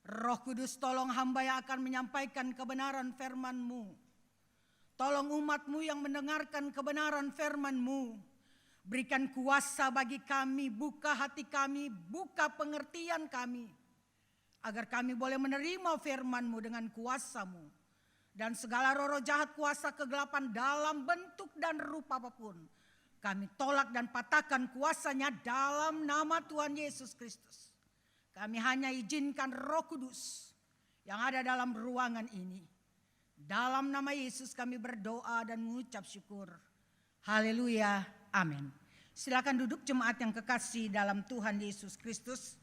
Roh Kudus, tolong hamba yang akan menyampaikan kebenaran firman-Mu. Tolong umat-Mu yang mendengarkan kebenaran firman-Mu. Berikan kuasa bagi kami, buka hati kami, buka pengertian kami. Agar kami boleh menerima firman-Mu dengan kuasa-Mu. Dan segala roh-roh jahat, kuasa kegelapan dalam bentuk dan rupa apapun, kami tolak dan patahkan kuasanya dalam nama Tuhan Yesus Kristus. Kami hanya izinkan Roh Kudus yang ada dalam ruangan ini. Dalam nama Yesus kami berdoa dan mengucap syukur. Haleluya, amin. Silakan duduk jemaat yang kekasih dalam Tuhan Yesus Kristus.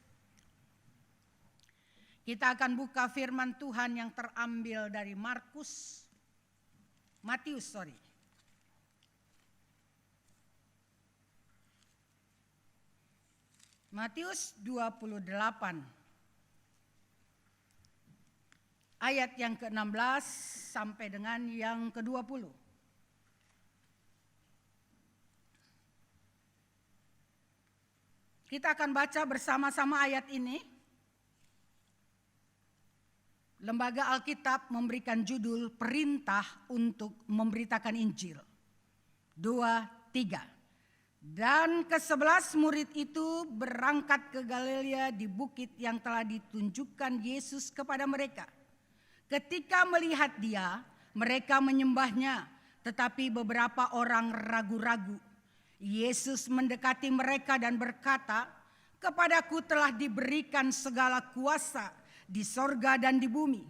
Kita akan buka firman Tuhan yang terambil dari Matius 28 ayat yang ke-16 sampai dengan yang ke-20. Kita akan baca bersama-sama ayat ini. Lembaga Alkitab memberikan judul Perintah untuk Memberitakan Injil. 2, 3. Dan ke-11 murid itu berangkat ke Galilea di bukit yang telah ditunjukkan Yesus kepada mereka. Ketika melihat Dia, mereka menyembahnya, tetapi beberapa orang ragu-ragu. Yesus mendekati mereka dan berkata, "Kepadaku telah diberikan segala kuasa di sorga dan di bumi.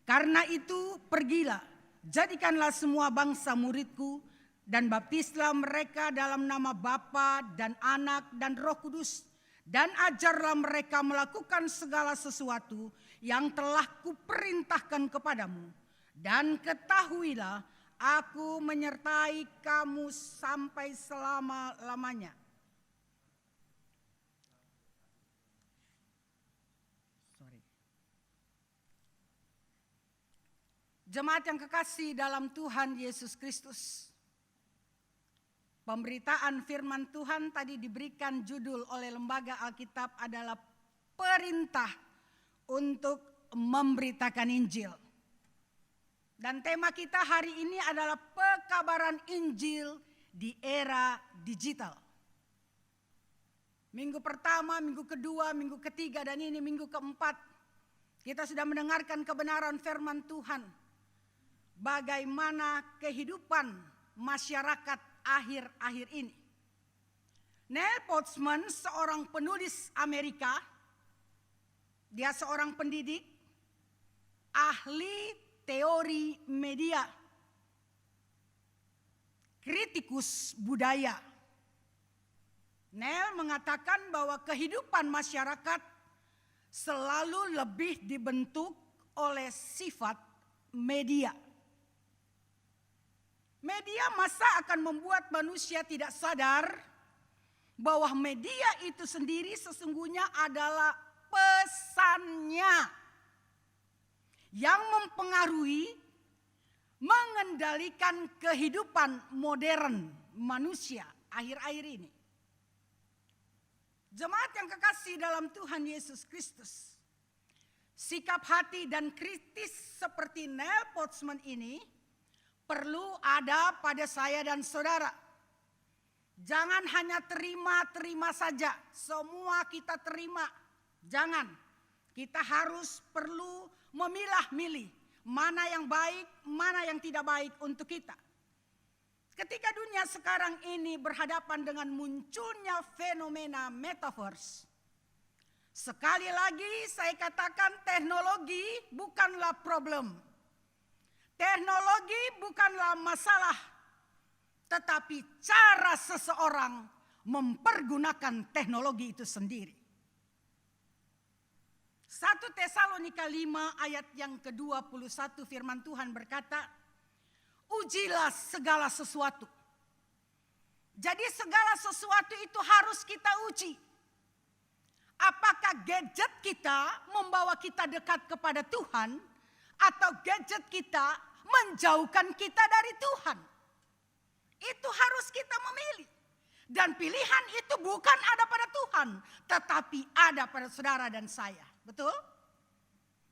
Karena itu pergilah, jadikanlah semua bangsa muridku, dan baptislah mereka dalam nama Bapa dan Anak dan Roh Kudus. Dan ajarlah mereka melakukan segala sesuatu yang telah kuperintahkan kepadamu. Dan ketahuilah, aku menyertai kamu sampai selama-lamanya." Jemaat yang kekasih dalam Tuhan Yesus Kristus. Pemberitaan firman Tuhan tadi diberikan judul oleh Lembaga Alkitab adalah Perintah untuk Memberitakan Injil. Dan tema kita hari ini adalah pekabaran Injil di era digital. Minggu pertama, minggu kedua, minggu ketiga, dan ini minggu keempat. Kita sudah mendengarkan kebenaran firman Tuhan. Bagaimana kehidupan masyarakat akhir-akhir ini. Neil Postman, seorang penulis Amerika, dia seorang pendidik, ahli teori media, kritikus budaya. Neil mengatakan bahwa kehidupan masyarakat selalu lebih dibentuk oleh sifat media. Media masa akan membuat manusia tidak sadar bahwa media itu sendiri sesungguhnya adalah pesannya yang mempengaruhi, mengendalikan kehidupan modern manusia akhir-akhir ini. Jemaat yang kekasih dalam Tuhan Yesus Kristus, sikap hati dan kritis seperti Neil Postman ini perlu ada pada saya dan saudara. Jangan hanya terima saja, semua kita terima. Jangan, kita harus perlu memilah-milih mana yang baik, mana yang tidak baik untuk kita. Ketika dunia sekarang ini berhadapan dengan munculnya fenomena metaverse, sekali lagi saya katakan teknologi bukanlah problem. Teknologi bukanlah masalah, tetapi cara seseorang mempergunakan teknologi itu sendiri. 1 Tesalonika 5 ayat yang ke-21 firman Tuhan berkata, "Ujilah segala sesuatu." Jadi segala sesuatu itu harus kita uji. Apakah gadget kita membawa kita dekat kepada Tuhan, atau gadget kita menjauhkan kita dari Tuhan? Itu harus kita memilih. Dan pilihan itu bukan ada pada Tuhan, tetapi ada pada saudara dan saya. Betul?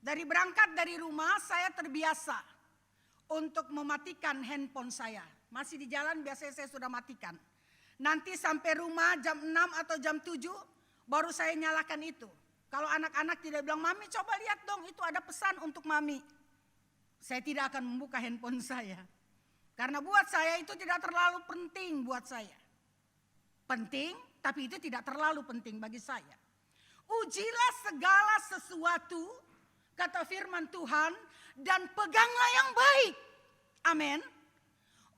berangkat dari rumah saya terbiasa untuk mematikan handphone saya. Masih di jalan biasanya saya sudah matikan. Nanti sampai rumah jam 6 atau jam 7 baru saya nyalakan itu. Kalau anak-anak tidak bilang, "Mami coba lihat dong, itu ada pesan untuk Mami." Saya tidak akan membuka handphone saya. Karena buat saya itu tidak terlalu penting buat saya. Penting, tapi itu tidak terlalu penting bagi saya. Ujilah segala sesuatu, kata firman Tuhan, dan peganglah yang baik. Amin.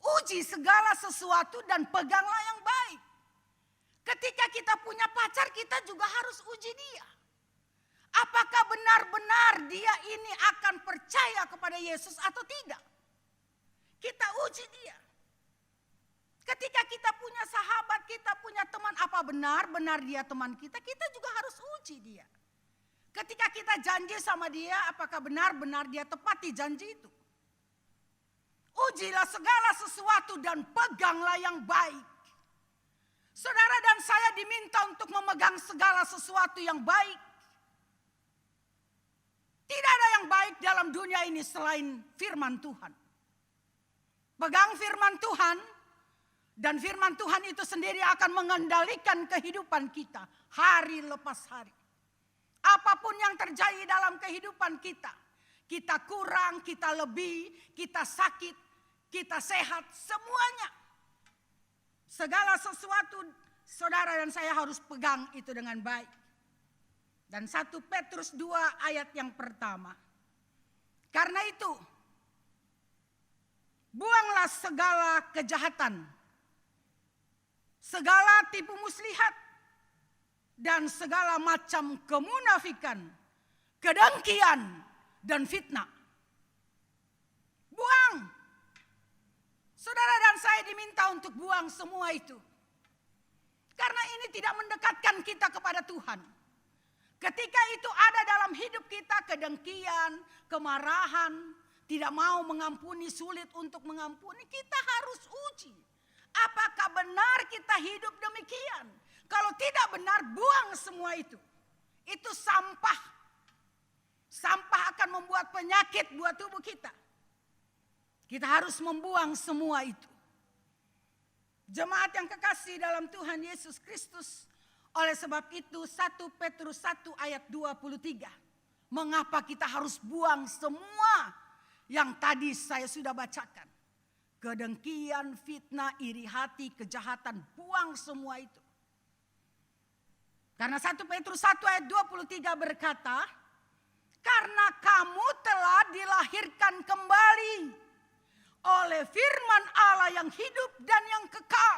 Uji segala sesuatu dan peganglah yang baik. Ketika kita punya pacar, kita juga harus uji dia. Apakah benar-benar dia ini akan percaya kepada Yesus atau tidak? Kita uji dia. Ketika kita punya sahabat, kita punya teman, apa benar-benar dia teman kita? Kita juga harus uji dia. Ketika kita janji sama dia, apakah benar-benar dia tepati janji itu? Ujilah segala sesuatu dan peganglah yang baik. Saudara dan saya diminta untuk memegang segala sesuatu yang baik. Tidak ada yang baik dalam dunia ini selain firman Tuhan. Pegang firman Tuhan, dan firman Tuhan itu sendiri akan mengendalikan kehidupan kita hari lepas hari. Apapun yang terjadi dalam kehidupan kita, kita kurang, kita lebih, kita sakit, kita sehat, semuanya. Segala sesuatu saudara dan saya harus pegang itu dengan baik. Dan 1 Petrus 2 ayat yang pertama. Karena itu, buanglah segala kejahatan, segala tipu muslihat, dan segala macam kemunafikan, kedengkian, dan fitnah. Buang. Saudara dan saya diminta untuk buang semua itu. Karena ini tidak mendekatkan kita kepada Tuhan. Ketika itu ada dalam hidup kita kedengkian, kemarahan, tidak mau mengampuni, sulit untuk mengampuni, kita harus uji. Apakah benar kita hidup demikian? Kalau tidak benar, buang semua itu. Itu sampah. Sampah akan membuat penyakit buat tubuh kita. Kita harus membuang semua itu. Jemaat yang kekasih dalam Tuhan Yesus Kristus. Oleh sebab itu 1 Petrus 1 ayat 23. Mengapa kita harus buang semua yang tadi saya sudah bacakan. Kedengkian, fitnah, iri hati, kejahatan, buang semua itu. Karena 1 Petrus 1 ayat 23 berkata, karena kamu telah dilahirkan kembali oleh firman Allah yang hidup dan yang kekal.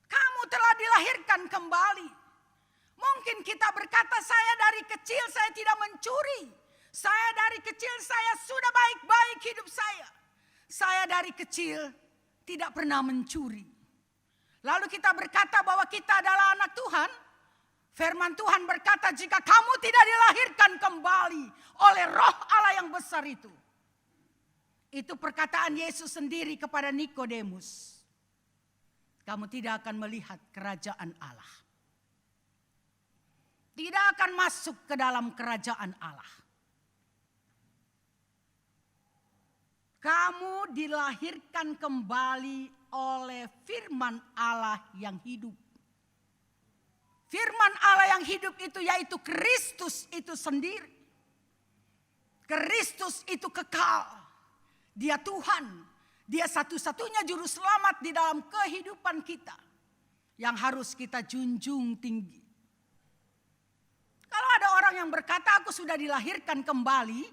Kamu telah dilahirkan kembali. Mungkin kita berkata, saya dari kecil saya tidak mencuri. Saya dari kecil saya sudah baik-baik hidup saya. Saya dari kecil tidak pernah mencuri. Lalu kita berkata bahwa kita adalah anak Tuhan. Firman Tuhan berkata, jika kamu tidak dilahirkan kembali oleh Roh Allah yang besar itu. Itu perkataan Yesus sendiri kepada Nikodemus. Kamu tidak akan melihat kerajaan Allah. Tidak akan masuk ke dalam kerajaan Allah. Kamu dilahirkan kembali oleh firman Allah yang hidup. Firman Allah yang hidup itu yaitu Kristus itu sendiri. Kristus itu kekal. Dia Tuhan. Dia satu-satunya juru selamat di dalam kehidupan kita. Yang harus kita junjung tinggi. Kalau ada orang yang berkata aku sudah dilahirkan kembali.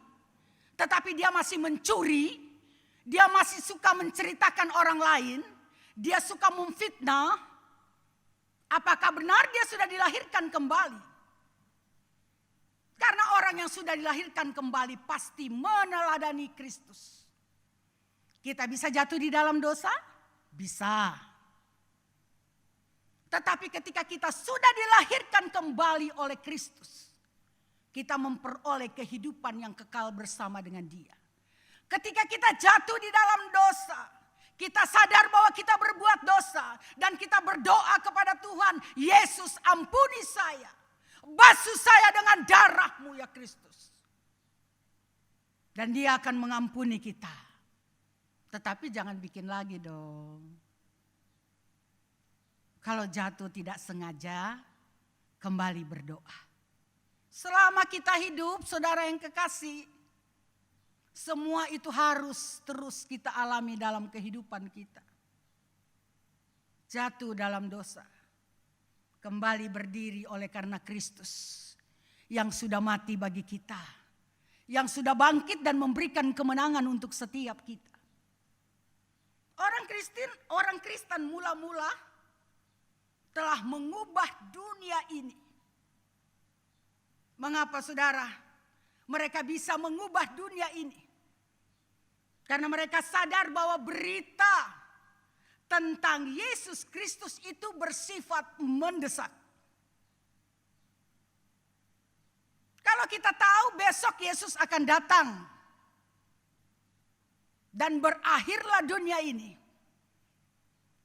Tetapi dia masih mencuri. Dia masih suka menceritakan orang lain. Dia suka memfitnah. Apakah benar dia sudah dilahirkan kembali? Karena orang yang sudah dilahirkan kembali pasti meneladani Kristus. Kita bisa jatuh di dalam dosa? Bisa. Tetapi ketika kita sudah dilahirkan kembali oleh Kristus, kita memperoleh kehidupan yang kekal bersama dengan Dia. Ketika kita jatuh di dalam dosa, kita sadar bahwa kita berbuat dosa dan kita berdoa kepada Tuhan, Yesus ampuni saya. Basuh saya dengan darah-Mu ya Kristus. Dan Dia akan mengampuni kita. Tetapi jangan bikin lagi dong. Kalau jatuh tidak sengaja, kembali berdoa. Selama kita hidup, saudara yang kekasih, semua itu harus terus kita alami dalam kehidupan kita. Jatuh dalam dosa, kembali berdiri oleh karena Kristus yang sudah mati bagi kita, yang sudah bangkit dan memberikan kemenangan untuk setiap kita. Orang Kristen mula-mula telah mengubah dunia ini. Mengapa saudara? Mereka bisa mengubah dunia ini. Karena mereka sadar bahwa berita tentang Yesus Kristus itu bersifat mendesak. Kalau kita tahu besok Yesus akan datang. Dan berakhirlah dunia ini.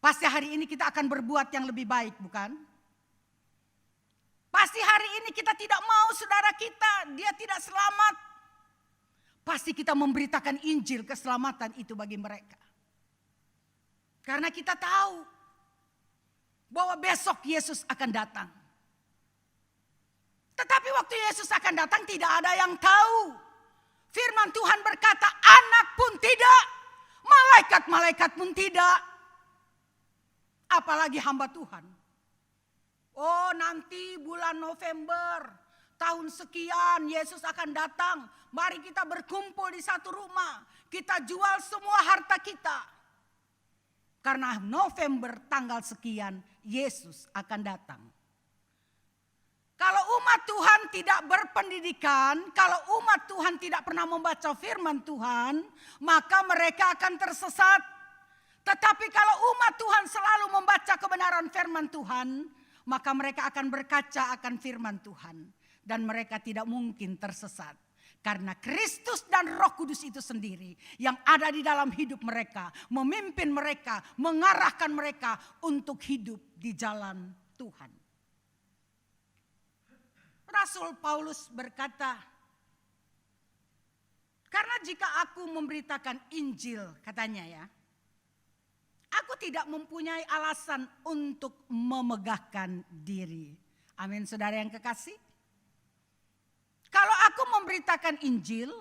Pasti hari ini kita akan berbuat yang lebih baik, bukan? Pasti hari ini kita tidak mau saudara kita, dia tidak selamat. Pasti kita memberitakan Injil keselamatan itu bagi mereka. Karena kita tahu bahwa besok Yesus akan datang. Tetapi waktu Yesus akan datang tidak ada yang tahu. Firman Tuhan berkata, anak pun tidak, malaikat-malaikat pun tidak. Apalagi hamba Tuhan. Oh, nanti bulan November, tahun sekian Yesus akan datang. Mari kita berkumpul di satu rumah. Kita jual semua harta kita. Karena November tanggal sekian Yesus akan datang. Kalau umat Tuhan tidak berpendidikan, kalau umat Tuhan tidak pernah membaca firman Tuhan, maka mereka akan tersesat. Tetapi kalau umat Tuhan selalu membaca kebenaran firman Tuhan, maka mereka akan berkaca akan firman Tuhan. Dan mereka tidak mungkin tersesat. Karena Kristus dan Roh Kudus itu sendiri yang ada di dalam hidup mereka, memimpin mereka, mengarahkan mereka untuk hidup di jalan Tuhan. Rasul Paulus berkata, karena jika aku memberitakan Injil, katanya ya, aku tidak mempunyai alasan untuk memegahkan diri. Amin, saudara yang kekasih. Kalau aku memberitakan Injil,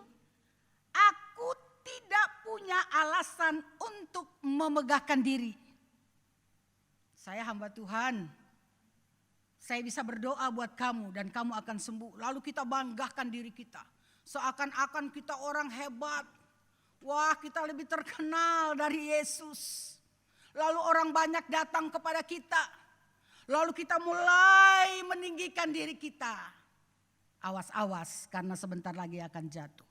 aku tidak punya alasan untuk memegahkan diri. Saya hamba Tuhan. Saya bisa berdoa buat kamu dan kamu akan sembuh. Lalu kita banggakan diri kita. Seakan-akan kita orang hebat. Wah, kita lebih terkenal dari Yesus. Lalu orang banyak datang kepada kita. Lalu kita mulai meninggikan diri kita. Awas-awas karena sebentar lagi akan jatuh.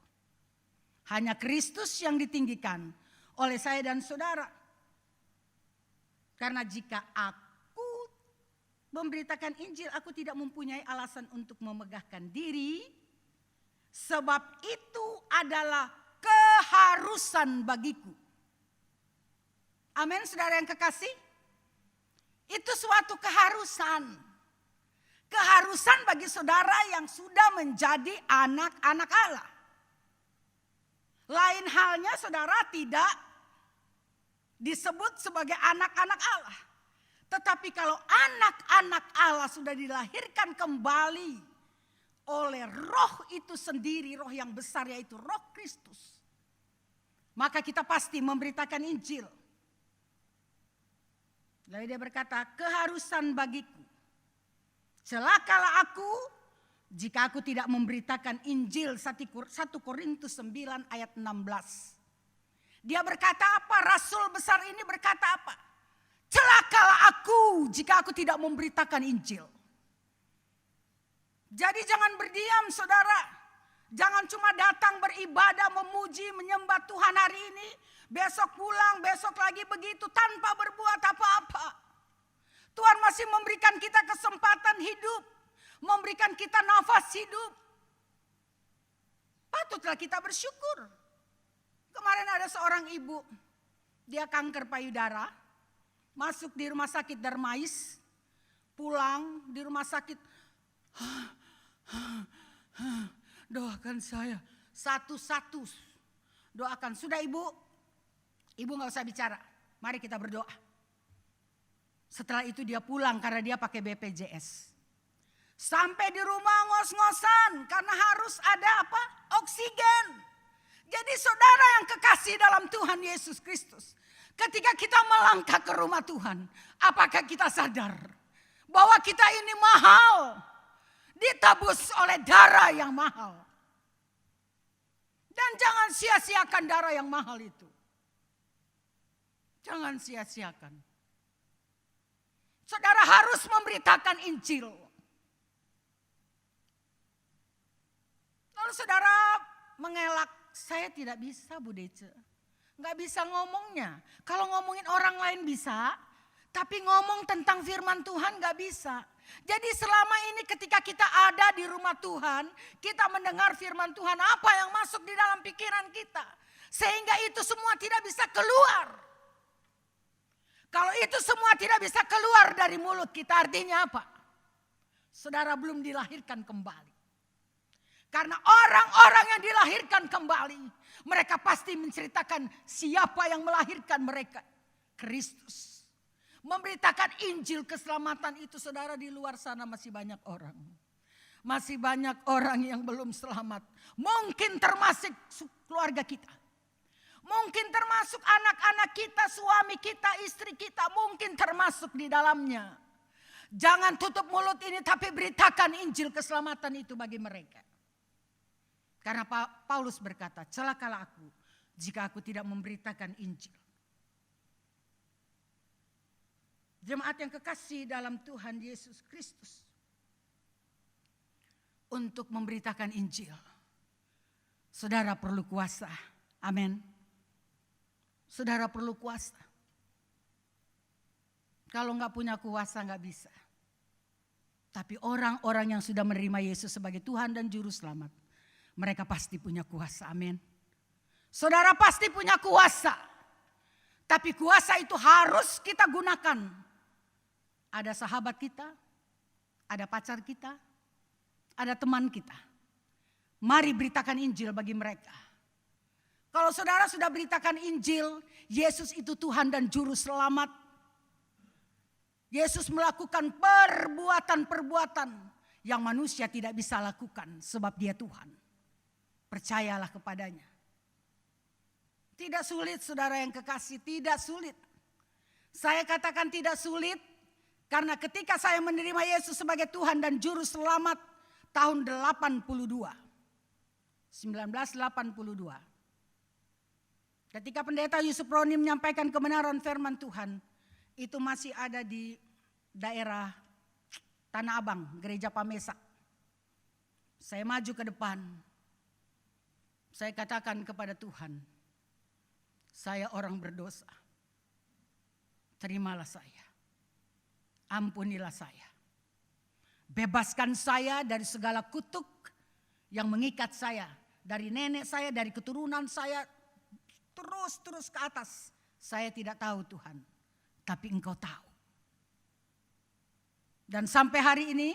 Hanya Kristus yang ditinggikan oleh saya dan saudara. Karena jika aku memberitakan Injil, aku tidak mempunyai alasan untuk memegahkan diri. Sebab itu adalah keharusan bagiku. Amin, saudara yang kekasih. Itu suatu keharusan. Keharusan bagi saudara yang sudah menjadi anak-anak Allah. Lain halnya saudara tidak disebut sebagai anak-anak Allah. Tetapi kalau anak-anak Allah sudah dilahirkan kembali oleh Roh itu sendiri, Roh yang besar yaitu Roh Kristus, maka kita pasti memberitakan Injil. Lalu dia berkata, keharusan bagiku. Celakalah aku jika aku tidak memberitakan Injil. 1 Korintus 9 ayat 16. Dia berkata apa? Rasul besar ini berkata apa? Celakalah aku jika aku tidak memberitakan Injil. Jadi jangan berdiam saudara. Jangan cuma datang beribadah, memuji, menyembah Tuhan hari ini. Besok pulang, besok lagi begitu tanpa berbuat apa-apa. Tuhan masih memberikan kita kesempatan hidup. Memberikan kita nafas hidup. Patutlah kita bersyukur. Kemarin ada seorang ibu. Dia kanker payudara. Masuk di rumah sakit Darmais. Pulang di rumah sakit. Doakan saya. Satu-satu doakan. Sudah ibu gak usah bicara. Mari kita berdoa. Setelah itu dia pulang karena dia pakai BPJS. Sampai di rumah ngos-ngosan karena harus ada apa? Oksigen. Jadi saudara yang kekasih dalam Tuhan Yesus Kristus. Ketika kita melangkah ke rumah Tuhan. Apakah kita sadar bahwa kita ini mahal. Ditebus oleh darah yang mahal. Dan jangan sia-siakan darah yang mahal itu. Jangan sia-siakan. Saudara harus memberitakan Injil. Lalu saudara mengelak, saya tidak bisa Bu Dece. Nggak bisa ngomongnya. Kalau ngomongin orang lain bisa, tapi ngomong tentang firman Tuhan nggak bisa. Jadi selama ini ketika kita ada di rumah Tuhan, kita mendengar firman Tuhan, apa yang masuk di dalam pikiran kita. Sehingga itu semua tidak bisa keluar. Kalau itu semua tidak bisa keluar dari mulut kita, artinya apa? Saudara belum dilahirkan kembali. Karena orang-orang yang dilahirkan kembali, mereka pasti menceritakan siapa yang melahirkan mereka. Kristus. Memberitakan Injil keselamatan itu, saudara, di luar sana masih banyak orang. Masih banyak orang yang belum selamat. Mungkin termasuk keluarga kita. Mungkin termasuk anak-anak kita, suami kita, istri kita. Mungkin termasuk di dalamnya. Jangan tutup mulut ini tapi beritakan Injil keselamatan itu bagi mereka. Karena Paulus berkata, celakalah aku jika aku tidak memberitakan Injil. Jemaat yang kekasih dalam Tuhan Yesus Kristus. Untuk memberitakan Injil. Saudara perlu kuasa. Amin. Saudara perlu kuasa. Kalau nggak punya kuasa nggak bisa. Tapi orang-orang yang sudah menerima Yesus sebagai Tuhan dan Juru Selamat, mereka pasti punya kuasa. Amin. Saudara pasti punya kuasa. Tapi kuasa itu harus kita gunakan. Ada sahabat kita, ada pacar kita, ada teman kita. Mari beritakan Injil bagi mereka. Kalau saudara sudah beritakan Injil, Yesus itu Tuhan dan Juru Selamat. Yesus melakukan perbuatan-perbuatan yang manusia tidak bisa lakukan sebab dia Tuhan. Percayalah kepadanya. Tidak sulit saudara yang kekasih, tidak sulit. Saya katakan tidak sulit karena ketika saya menerima Yesus sebagai Tuhan dan Juru Selamat tahun 1982. Ketika pendeta Yusuf Roni menyampaikan kebenaran firman Tuhan, itu masih ada di daerah Tanah Abang, Gereja Pamesak. Saya maju ke depan. Saya katakan kepada Tuhan, saya orang berdosa. Terimalah saya. Ampunilah saya. Bebaskan saya dari segala kutuk yang mengikat saya. Dari nenek saya, dari keturunan saya. Terus ke atas. Saya tidak tahu Tuhan. Tapi Engkau tahu. Dan sampai hari ini.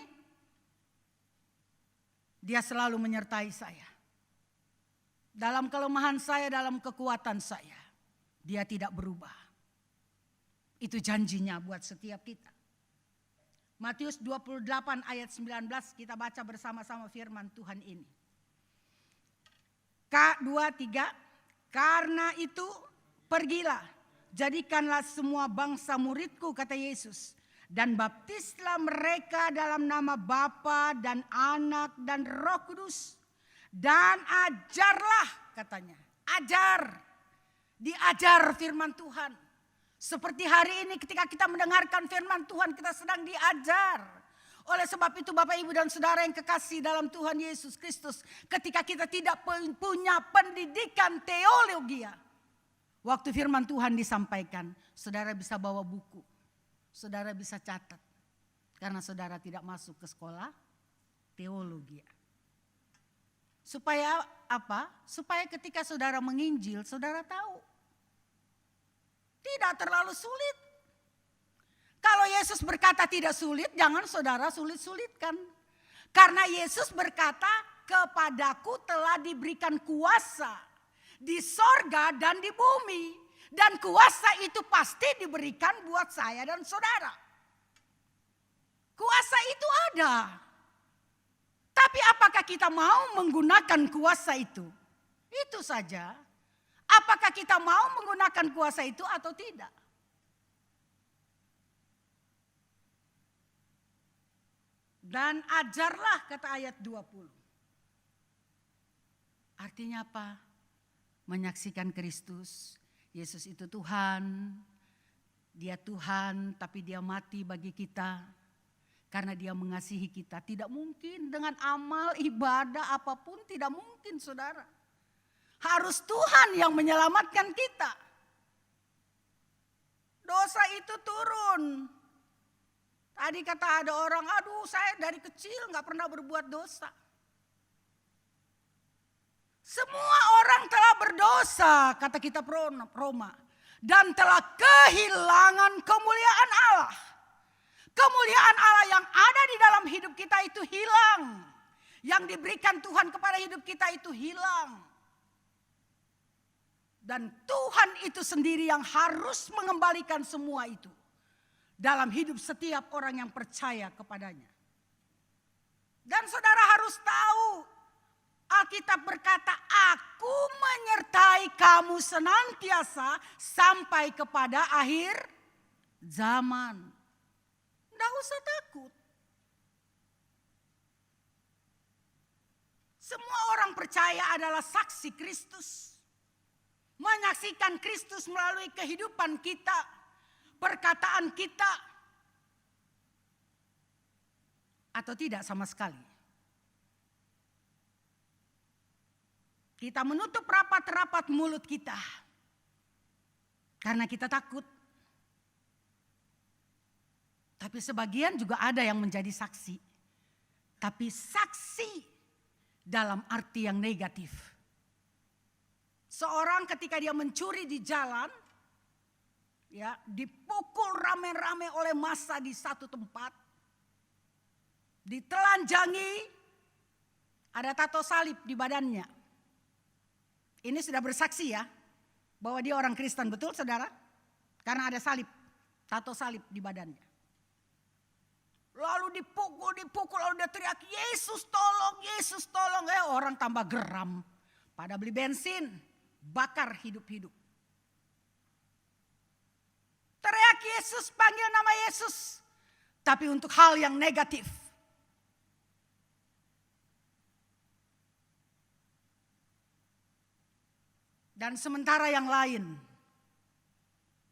Dia selalu menyertai saya. Dalam kelemahan saya, dalam kekuatan saya. Dia tidak berubah. Itu janjinya buat setiap kita. Matius 28 ayat 19 kita baca bersama-sama firman Tuhan ini. K23. Karena itu pergilah, jadikanlah semua bangsa muridku, kata Yesus. Dan baptislah mereka dalam nama Bapa dan Anak dan Roh Kudus. Dan ajarlah, katanya. Ajar, diajar firman Tuhan. Seperti hari ini ketika kita mendengarkan firman Tuhan, kita sedang diajar. Oleh sebab itu Bapak Ibu dan Saudara yang kekasih dalam Tuhan Yesus Kristus. Ketika kita tidak punya pendidikan teologi. Waktu firman Tuhan disampaikan. Saudara bisa bawa buku. Saudara bisa catat. Karena saudara tidak masuk ke sekolah teologi. Supaya apa? Supaya ketika saudara menginjil saudara tahu. Tidak terlalu sulit. Kalau Yesus berkata tidak sulit, jangan saudara sulit-sulitkan. Karena Yesus berkata, kepadaku telah diberikan kuasa di sorga dan di bumi. Dan kuasa itu pasti diberikan buat saya dan saudara. Kuasa itu ada. Tapi apakah kita mau menggunakan kuasa itu? Itu saja. Apakah kita mau menggunakan kuasa itu atau tidak? Dan ajarlah, kata ayat 20. Artinya apa? Menyaksikan Kristus. Yesus itu Tuhan. Dia Tuhan tapi dia mati bagi kita. Karena dia mengasihi kita. Tidak mungkin dengan amal, ibadah apapun tidak mungkin saudara. Harus Tuhan yang menyelamatkan kita. Dosa itu turun. Tadi kata ada orang, aduh saya dari kecil gak pernah berbuat dosa. Semua orang telah berdosa, kata kitab Roma. Dan telah kehilangan kemuliaan Allah. Kemuliaan Allah yang ada di dalam hidup kita itu hilang. Yang diberikan Tuhan kepada hidup kita itu hilang. Dan Tuhan itu sendiri yang harus mengembalikan semua itu. Dalam hidup setiap orang yang percaya kepadanya. Dan saudara harus tahu. Alkitab berkata, aku menyertai kamu senantiasa sampai kepada akhir zaman. Tidak usah takut. Semua orang percaya adalah saksi Kristus. Menyaksikan Kristus melalui kehidupan kita, perkataan kita. Atau tidak sama sekali. Kita menutup rapat-rapat mulut kita. Karena kita takut. Tapi sebagian juga ada yang menjadi saksi. Tapi saksi dalam arti yang negatif. Seorang ketika dia mencuri di jalan. Ya, dipukul rame-rame oleh massa di satu tempat. Ditelanjangi. Ada tato salib di badannya. Ini sudah bersaksi ya, bahwa dia orang Kristen, betul saudara? Karena ada salib, tato salib di badannya. Lalu dipukul, lalu dia teriak, Yesus tolong. Orang tambah geram, pada beli bensin, bakar hidup-hidup. Teriak Yesus, panggil nama Yesus. Tapi untuk hal yang negatif. Dan sementara yang lain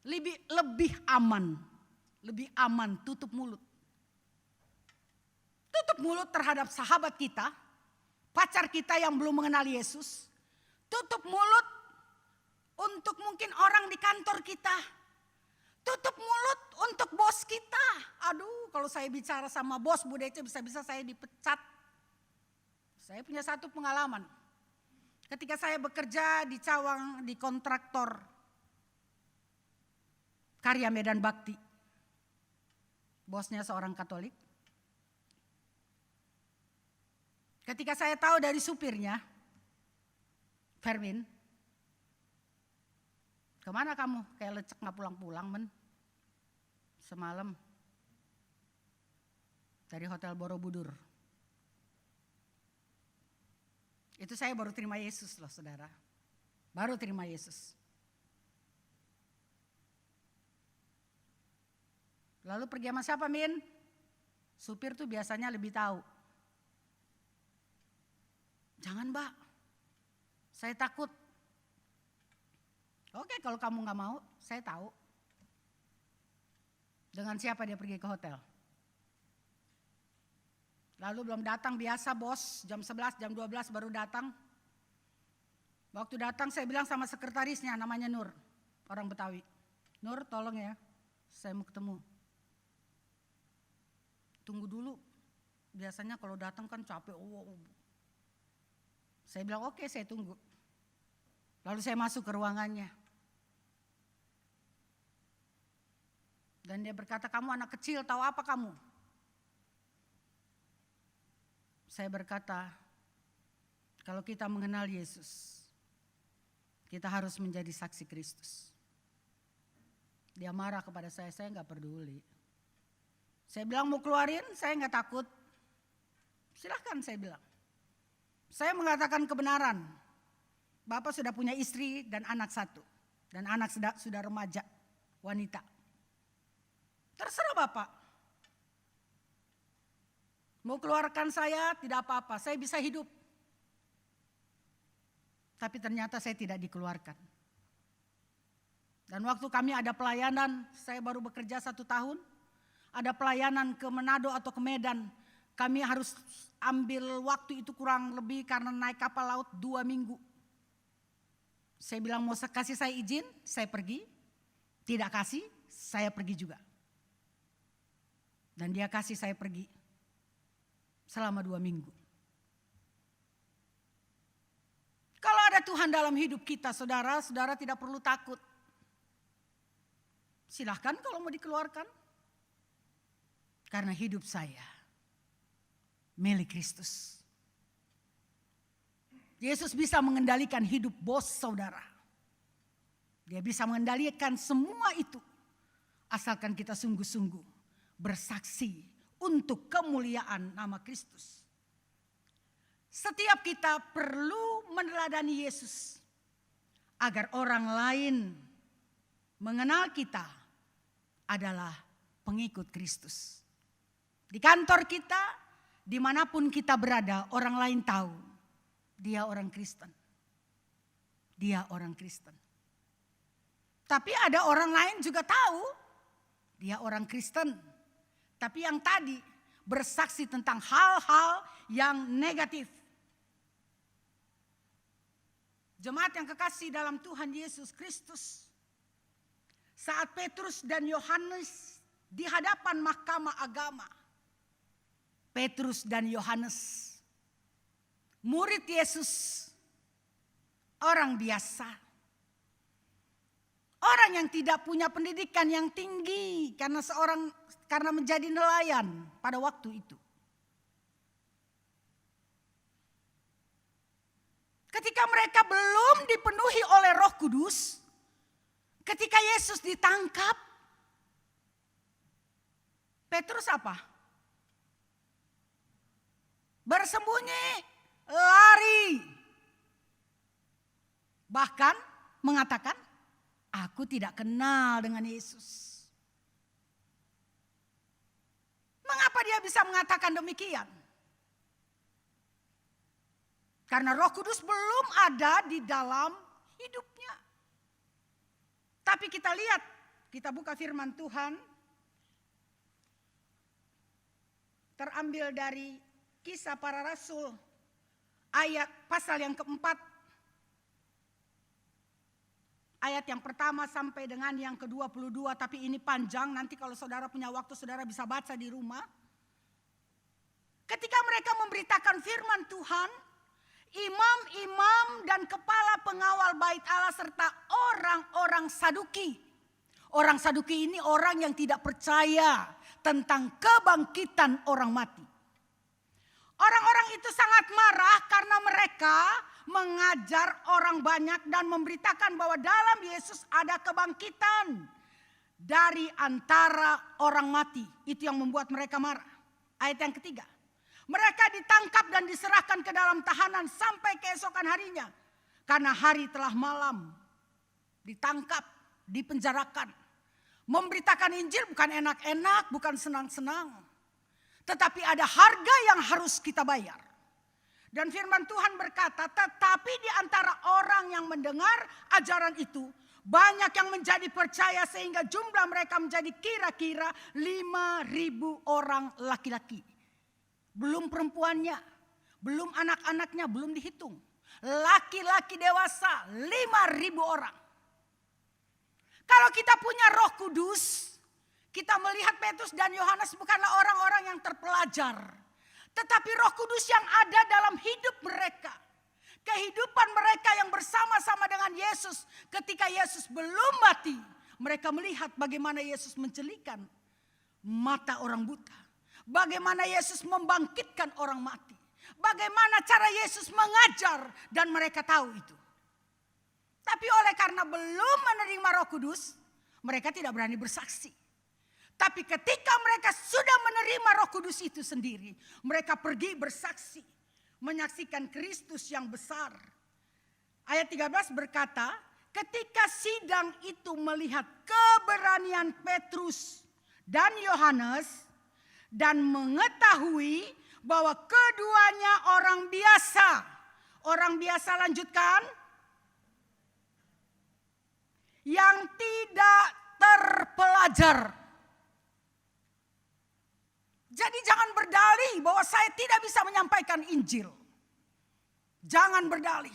lebih aman tutup mulut. Tutup mulut terhadap sahabat kita, pacar kita yang belum mengenal Yesus. Tutup mulut untuk mungkin orang di kantor kita. Tutup mulut untuk bos kita. Aduh, kalau saya bicara sama bos Bu Dece bisa-bisa saya dipecat. Saya punya satu pengalaman. Ketika saya bekerja di Cawang di kontraktor Karya Medan Bakti. Bosnya seorang Katolik. Ketika saya tahu dari supirnya, Fermin, kemana kamu? Kayak lecek gak pulang-pulang men. Semalam dari Hotel Borobudur. Itu saya baru terima Yesus loh saudara. Baru terima Yesus. Lalu pergi sama siapa Min? Supir tuh biasanya lebih tahu. Jangan Mbak, saya takut. Oke kalau kamu gak mau, saya tahu. Dengan siapa dia pergi ke hotel? Lalu belum datang biasa bos, jam 11, jam 12 baru datang. Waktu datang saya bilang sama sekretarisnya namanya Nur, orang Betawi. Nur tolong ya, saya mau ketemu. Tunggu dulu, biasanya kalau datang kan capek. Saya bilang oke, saya tunggu. Lalu saya masuk ke ruangannya. Dan dia berkata, kamu anak kecil tahu apa kamu? Saya berkata, kalau kita mengenal Yesus, kita harus menjadi saksi Kristus. Dia marah kepada saya nggak peduli. Saya bilang mau keluarin, saya nggak takut. Silahkan saya bilang. Saya mengatakan kebenaran. Bapak sudah punya istri dan anak satu. Dan anak sudah remaja, wanita. Terserah Bapak. Mau keluarkan saya tidak apa-apa, saya bisa hidup. Tapi ternyata saya tidak dikeluarkan. Dan waktu kami ada pelayanan, saya baru bekerja 1 tahun. Ada pelayanan ke Manado atau ke Medan. Kami harus ambil waktu itu kurang lebih karena naik kapal laut 2 minggu. Saya bilang mau kasih saya izin, saya pergi. Tidak kasih, saya pergi juga. Dan dia kasih saya pergi selama 2 minggu. Kalau ada Tuhan dalam hidup kita, saudara tidak perlu takut. Silahkan kalau mau dikeluarkan. Karena hidup saya milik Kristus. Yesus bisa mengendalikan hidup bos saudara. Dia bisa mengendalikan semua itu. Asalkan kita sungguh-sungguh bersaksi untuk kemuliaan nama Kristus. Setiap kita perlu meneladani Yesus. Agar orang lain mengenal kita adalah pengikut Kristus. Di kantor kita, dimanapun kita berada, orang lain tahu dia orang Kristen. Dia orang Kristen. Tapi ada orang lain juga tahu dia orang Kristen. Tapi yang tadi bersaksi tentang hal-hal yang negatif. Jemaat yang kekasih dalam Tuhan Yesus Kristus. Saat Petrus dan Yohanes di hadapan mahkamah agama. Petrus dan Yohanes, murid Yesus, orang biasa. Orang yang tidak punya pendidikan yang tinggi karena menjadi nelayan pada waktu itu. Ketika mereka belum dipenuhi oleh Roh Kudus, ketika Yesus ditangkap, Petrus apa? Bersembunyi, lari. Bahkan mengatakan, aku tidak kenal dengan Yesus. Mengapa dia bisa mengatakan demikian? Karena Roh Kudus belum ada di dalam hidupnya. Tapi kita lihat, kita buka firman Tuhan. Terambil dari Kisah Para Rasul, ayat pasal yang keempat. Ayat yang pertama sampai dengan yang ke-22, tapi ini panjang, nanti kalau saudara punya waktu saudara bisa baca di rumah. Ketika mereka memberitakan firman Tuhan, imam-imam dan kepala pengawal bait Allah serta orang-orang Saduki. Orang Saduki ini orang yang tidak percaya tentang kebangkitan orang mati. Orang-orang itu sangat marah karena mereka mengajar orang banyak dan memberitakan bahwa dalam Yesus ada kebangkitan dari antara orang mati. Itu yang membuat mereka marah. Ayat yang ketiga. Mereka ditangkap dan diserahkan ke dalam tahanan sampai keesokan harinya. Karena hari telah malam. Ditangkap, dipenjarakan. Memberitakan Injil bukan enak-enak, bukan senang-senang. Tetapi ada harga yang harus kita bayar. Dan firman Tuhan berkata, tetapi di antara orang yang mendengar ajaran itu, banyak yang menjadi percaya sehingga jumlah mereka menjadi kira-kira 5.000 orang laki-laki. Belum perempuannya, belum anak-anaknya, belum dihitung. Laki-laki dewasa 5.000 orang. Kalau kita punya Roh Kudus, kita melihat Petrus dan Yohanes bukanlah orang-orang yang terpelajar. Tetapi Roh Kudus yang ada dalam hidup mereka. Kehidupan mereka yang bersama-sama dengan Yesus. Ketika Yesus belum mati. Mereka melihat bagaimana Yesus mencelikan mata orang buta. Bagaimana Yesus membangkitkan orang mati. bagaimana cara Yesus mengajar, dan mereka tahu itu. Tapi oleh karena belum menerima Roh Kudus, mereka tidak berani bersaksi. Tapi ketika mereka sudah menerima Roh Kudus itu sendiri, mereka pergi bersaksi, menyaksikan Kristus yang besar. Ayat 13 berkata, ketika sidang itu melihat keberanian Petrus dan Yohanes dan mengetahui bahwa keduanya orang biasa. Orang biasa, lanjutkan. Yang tidak terpelajar. Jadi jangan berdalih bahwa saya tidak bisa menyampaikan Injil. Jangan berdalih.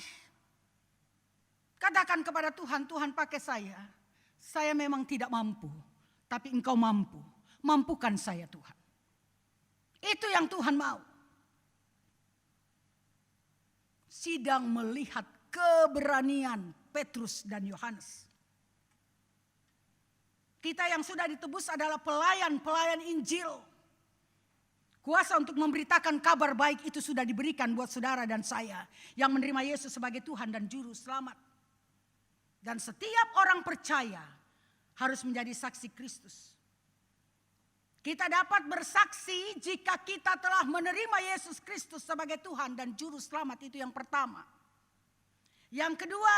Katakan kepada Tuhan, Tuhan pakai saya. Saya memang tidak mampu, tapi Engkau mampu. Mampukan saya Tuhan. Itu yang Tuhan mau. Sidang melihat keberanian Petrus dan Yohanes. Kita yang sudah ditebus adalah pelayan Injil. Kuasa untuk memberitakan kabar baik itu sudah diberikan buat saudara dan saya yang menerima Yesus sebagai Tuhan dan Juru Selamat. Dan setiap orang percaya harus menjadi saksi Kristus. Kita dapat bersaksi jika kita telah menerima Yesus Kristus sebagai Tuhan dan Juru Selamat, itu yang pertama. Yang kedua,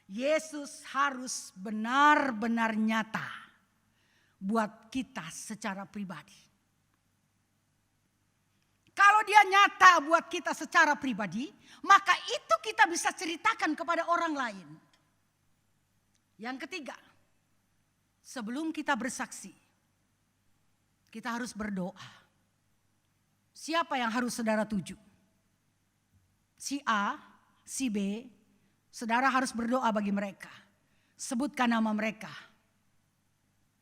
Yesus harus benar-benar nyata buat kita secara pribadi. Kalau dia nyata buat kita secara pribadi, maka itu kita bisa ceritakan kepada orang lain. Yang ketiga, sebelum kita bersaksi, kita harus berdoa. Siapa yang harus saudara tuju? Si A, si B, saudara harus berdoa bagi mereka. Sebutkan nama mereka.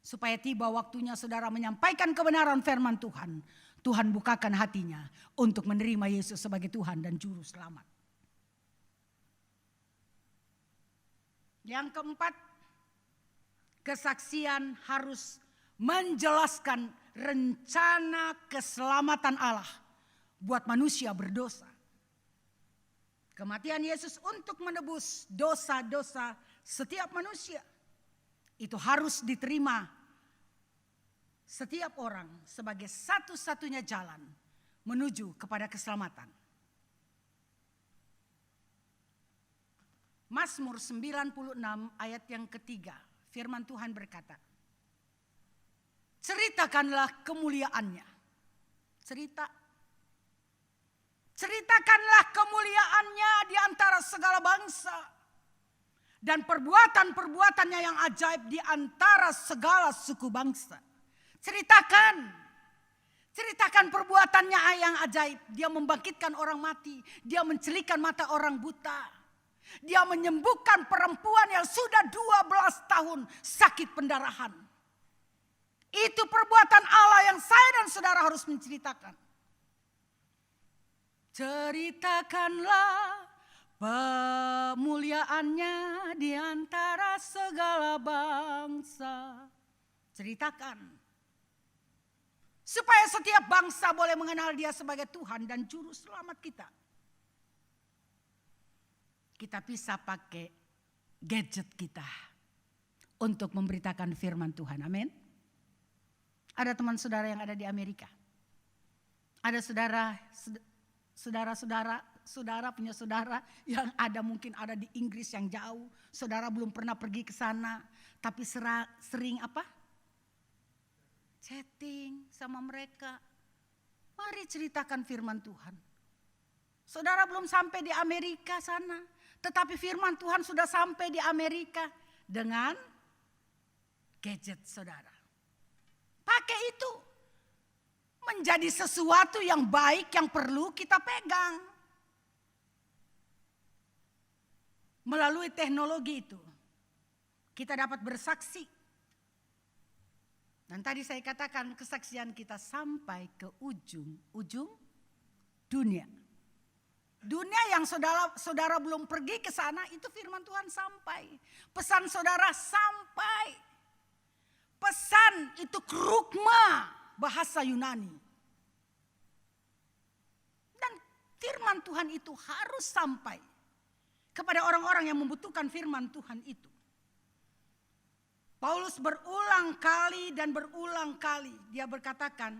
Supaya tiba waktunya saudara menyampaikan kebenaran firman Tuhan. Tuhan bukakan hatinya untuk menerima Yesus sebagai Tuhan dan Juru Selamat. Yang keempat, kesaksian harus menjelaskan rencana keselamatan Allah buat manusia berdosa. Kematian Yesus untuk menebus dosa-dosa setiap manusia. Itu harus diterima setiap orang sebagai satu-satunya jalan menuju kepada keselamatan. Mazmur 96 ayat yang ketiga, firman Tuhan berkata, ceritakanlah kemuliaannya. Ceritakanlah kemuliaannya di antara segala bangsa. Dan perbuatan-perbuatannya yang ajaib di antara segala suku bangsa. Ceritakan perbuatannya yang ajaib. Dia membangkitkan orang mati. Dia mencelikan mata orang buta. Dia menyembuhkan perempuan yang sudah 12 tahun sakit pendarahan. Itu perbuatan Allah yang saya dan saudara harus menceritakan. Ceritakanlah pemuliaannya di antara segala bangsa. Ceritakan. Supaya setiap bangsa boleh mengenal dia sebagai Tuhan dan Juru Selamat kita. Kita bisa pakai gadget kita untuk memberitakan firman Tuhan. Amin. Ada teman saudara yang ada di Amerika. Ada saudara punya saudara yang ada mungkin ada di Inggris yang jauh. Saudara belum pernah pergi ke sana. Tapi sering apa? Chatting sama mereka. Mari ceritakan firman Tuhan. Saudara belum sampai di Amerika sana. Tetapi firman Tuhan sudah sampai di Amerika. Dengan gadget saudara. Pakai itu. Menjadi sesuatu yang baik yang perlu kita pegang. Melalui teknologi itu. Kita dapat bersaksi. Dan tadi saya katakan kesaksian kita sampai ke ujung dunia. Dunia yang saudara belum pergi ke sana itu firman Tuhan sampai. Pesan saudara sampai. Pesan itu krugma bahasa Yunani. Dan firman Tuhan itu harus sampai kepada orang-orang yang membutuhkan firman Tuhan itu. Paulus berulang kali dan berulang kali dia berkatakan,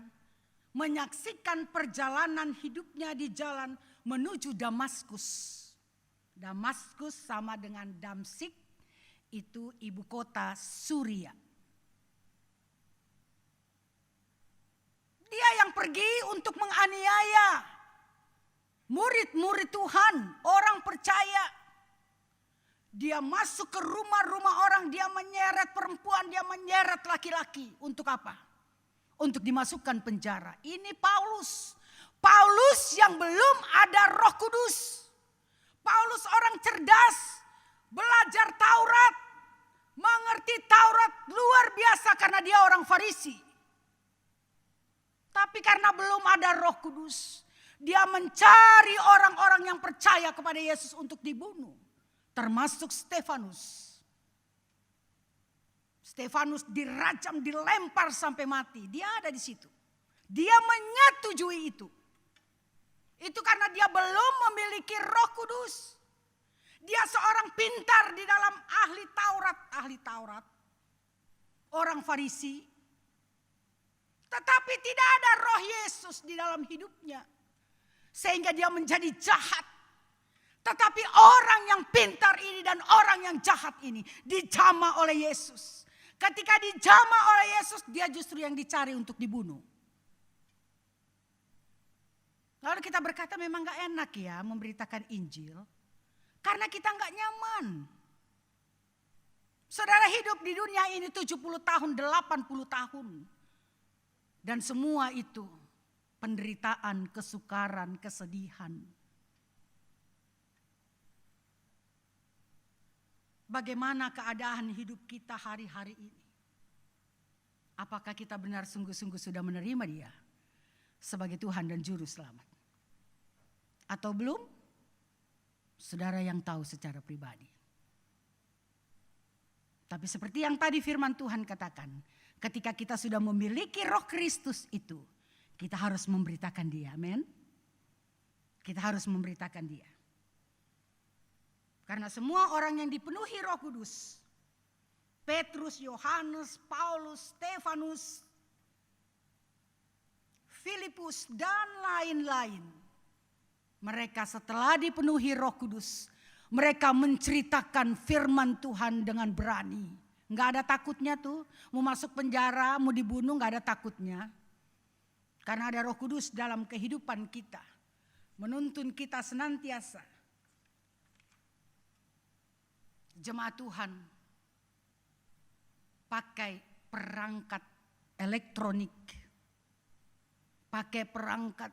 menyaksikan perjalanan hidupnya di jalan menuju Damaskus. Damaskus sama dengan Damsik, itu ibu kota Suria. Dia yang pergi untuk menganiaya murid-murid Tuhan, orang percaya. Dia masuk ke rumah-rumah orang, dia menyeret perempuan, dia menyeret laki-laki. Untuk apa? Untuk dimasukkan penjara. Ini Paulus. Paulus yang belum ada Roh Kudus. Paulus orang cerdas, belajar Taurat, mengerti Taurat luar biasa karena dia orang Farisi. Tapi karena belum ada Roh Kudus, dia mencari orang-orang yang percaya kepada Yesus untuk dibunuh. Termasuk Stefanus. Stefanus dirajam, dilempar sampai mati. Dia ada di situ. Dia menyetujui itu. Itu karena dia belum memiliki Roh Kudus. Dia seorang pintar di dalam ahli Taurat. Orang Farisi. Tetapi tidak ada Roh Yesus di dalam hidupnya. Sehingga dia menjadi jahat. Tetapi orang yang pintar ini dan orang yang jahat ini dijamah oleh Yesus. Ketika dijamah oleh Yesus, dia justru yang dicari untuk dibunuh. Lalu kita berkata memang gak enak ya memberitakan Injil. Karena kita gak nyaman. Saudara hidup di dunia ini 70 tahun, 80 tahun. Dan semua itu penderitaan, kesukaran, kesedihan. Bagaimana keadaan hidup kita hari-hari ini? Apakah kita benar sungguh-sungguh sudah menerima Dia sebagai Tuhan dan Juru Selamat? Atau belum? Saudara yang tahu secara pribadi. Tapi seperti yang tadi firman Tuhan katakan, ketika kita sudah memiliki Roh Kristus itu, kita harus memberitakan Dia, amin. Kita harus memberitakan Dia. Karena semua orang yang dipenuhi Roh Kudus, Petrus, Yohanes, Paulus, Stefanus, Filipus dan lain-lain. Mereka setelah dipenuhi Roh Kudus, mereka menceritakan firman Tuhan dengan berani. Nggak ada takutnya tuh, mau masuk penjara, mau dibunuh nggak ada takutnya. Karena ada Roh Kudus dalam kehidupan kita, menuntun kita senantiasa. Jemaat Tuhan, pakai perangkat elektronik, pakai perangkat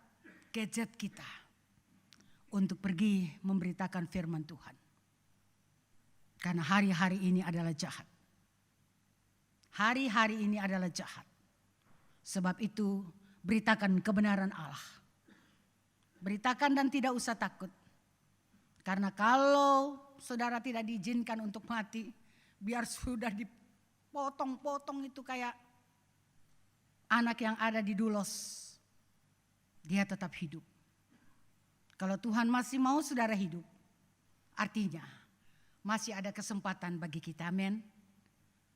gadget kita untuk pergi memberitakan firman Tuhan. Karena hari-hari ini adalah jahat. Hari-hari ini adalah jahat. Sebab itu beritakan kebenaran Allah. Beritakan dan tidak usah takut. Karena kalau saudara tidak diizinkan untuk mati, biar sudah dipotong-potong itu kayak anak yang ada di dulos, dia tetap hidup. Kalau Tuhan masih mau saudara hidup, artinya masih ada kesempatan bagi kita, amin.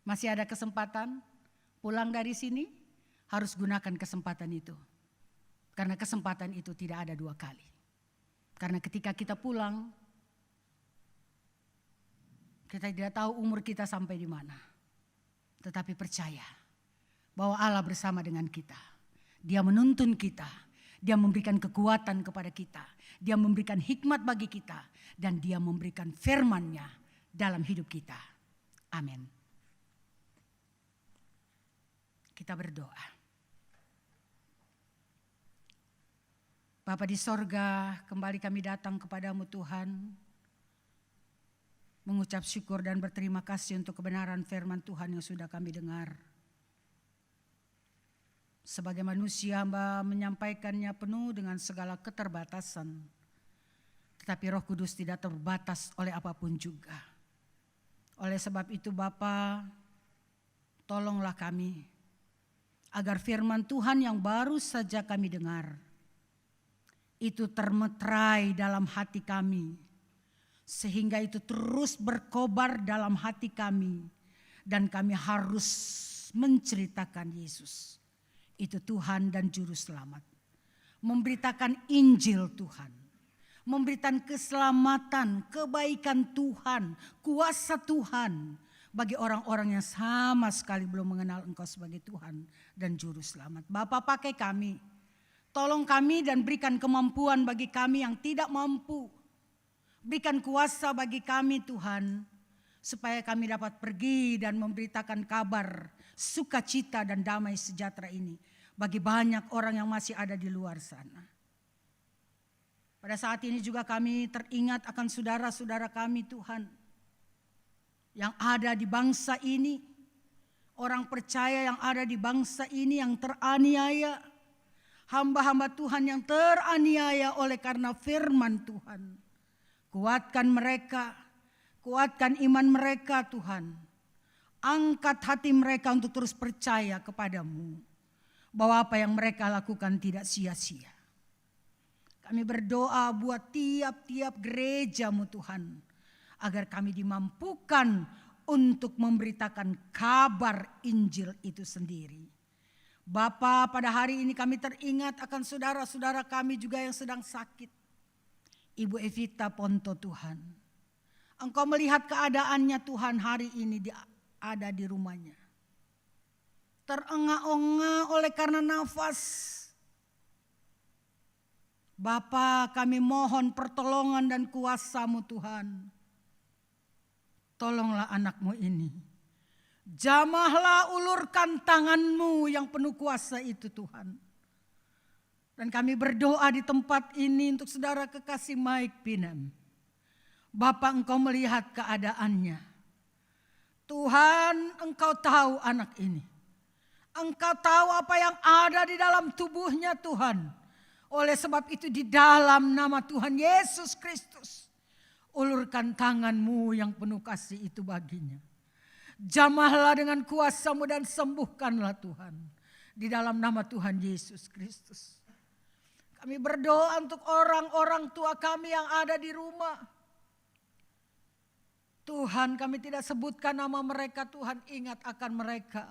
Masih ada kesempatan pulang dari sini, harus gunakan kesempatan itu. Karena kesempatan itu tidak ada dua kali. Karena ketika kita pulang, kita tidak tahu umur kita sampai di mana. Tetapi percaya bahwa Allah bersama dengan kita. Dia menuntun kita. Dia memberikan kekuatan kepada kita. Dia memberikan hikmat bagi kita. Dan Dia memberikan firman-Nya dalam hidup kita. Amin. Kita berdoa. Bapa di sorga, kembali kami datang kepadamu Tuhan. Mengucap syukur dan berterima kasih untuk kebenaran firman Tuhan yang sudah kami dengar. Sebagai manusia hamba menyampaikannya penuh dengan segala keterbatasan. Tetapi Roh Kudus tidak terbatas oleh apapun juga. Oleh sebab itu Bapa, tolonglah kami. Agar firman Tuhan yang baru saja kami dengar, itu termeterai dalam hati kami, sehingga itu terus berkobar dalam hati kami, dan kami harus menceritakan Yesus. Itu Tuhan dan Juru Selamat. Memberitakan Injil Tuhan. Memberitakan keselamatan, kebaikan Tuhan, kuasa Tuhan bagi orang-orang yang sama sekali belum mengenal Engkau sebagai Tuhan dan Juru Selamat. Bapa, pakai kami. Tolong kami dan berikan kemampuan bagi kami yang tidak mampu. Berikan kuasa bagi kami Tuhan, supaya kami dapat pergi dan memberitakan kabar sukacita dan damai sejahtera ini bagi banyak orang yang masih ada di luar sana. Pada saat ini juga kami teringat akan saudara-saudara kami Tuhan, yang ada di bangsa ini, orang percaya yang ada di bangsa ini yang teraniaya, hamba-hamba Tuhan yang teraniaya oleh karena firman Tuhan. Kuatkan mereka, kuatkan iman mereka Tuhan. Angkat hati mereka untuk terus percaya kepadamu, bahwa apa yang mereka lakukan tidak sia-sia. Kami berdoa buat tiap-tiap gerejamu Tuhan, agar kami dimampukan untuk memberitakan kabar Injil itu sendiri. Bapa, pada hari ini kami teringat akan saudara-saudara kami juga yang sedang sakit. Ibu Evita Ponto Tuhan, Engkau melihat keadaannya Tuhan hari ini ada di rumahnya. Terengah-engah oleh karena nafas. Bapa, kami mohon pertolongan dan kuasa-Mu Tuhan. Tolonglah anak-Mu ini. Jamahlah, ulurkan tangan-Mu yang penuh kuasa itu Tuhan. Dan kami berdoa di tempat ini untuk saudara kekasih Mike Pinem. Bapak, Engkau melihat keadaannya. Tuhan, Engkau tahu anak ini. Engkau tahu apa yang ada di dalam tubuhnya Tuhan. Oleh sebab itu di dalam nama Tuhan Yesus Kristus, ulurkan tangan-Mu yang penuh kasih itu baginya. Jamahlah dengan kuasa-Mu dan sembuhkanlah Tuhan. Di dalam nama Tuhan Yesus Kristus. Kami berdoa untuk orang-orang tua kami yang ada di rumah. Tuhan, kami tidak sebutkan nama mereka, Tuhan ingat akan mereka.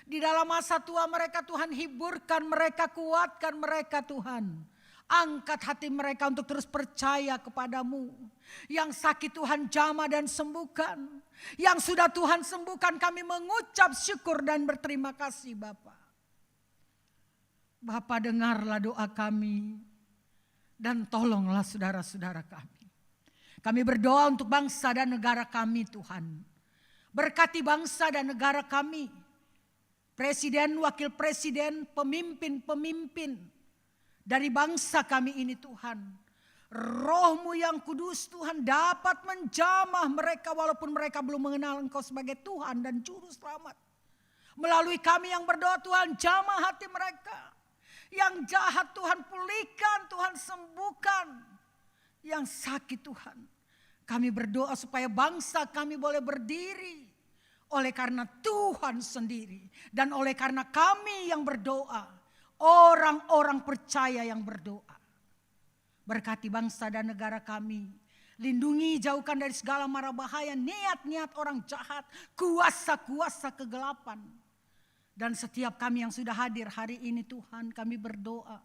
Di dalam masa tua mereka Tuhan hiburkan mereka, kuatkan mereka Tuhan. Angkat hati mereka untuk terus percaya kepadamu. Yang sakit Tuhan jamah dan sembuhkan. Yang sudah Tuhan sembuhkan kami mengucap syukur dan berterima kasih Bapa. Bapa, dengarlah doa kami. Dan tolonglah saudara-saudara kami. Kami berdoa untuk bangsa dan negara kami Tuhan. Berkati bangsa dan negara kami. Presiden, wakil presiden, pemimpin-pemimpin dari bangsa kami ini Tuhan. Roh-Mu yang kudus Tuhan dapat menjamah mereka walaupun mereka belum mengenal Engkau sebagai Tuhan dan Juru Selamat. Melalui kami yang berdoa Tuhan, jamah hati mereka. Yang jahat Tuhan pulihkan, Tuhan sembuhkan. Yang sakit Tuhan, kami berdoa supaya bangsa kami boleh berdiri oleh karena Tuhan sendiri dan oleh karena kami yang berdoa, orang-orang percaya yang berdoa. Berkati bangsa dan negara kami, lindungi, jauhkan dari segala mara bahaya, niat-niat orang jahat, kuasa-kuasa kegelapan. Dan setiap kami yang sudah hadir hari ini Tuhan, kami berdoa.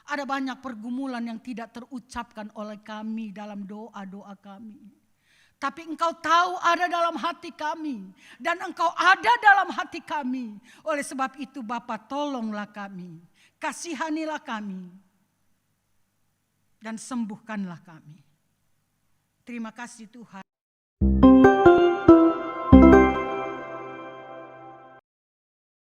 Ada banyak pergumulan yang tidak terucapkan oleh kami dalam doa-doa kami. Tapi Engkau tahu ada dalam hati kami. Dan Engkau ada dalam hati kami. Oleh sebab itu Bapa, tolonglah kami. Kasihanilah kami. Dan sembuhkanlah kami. Terima kasih Tuhan.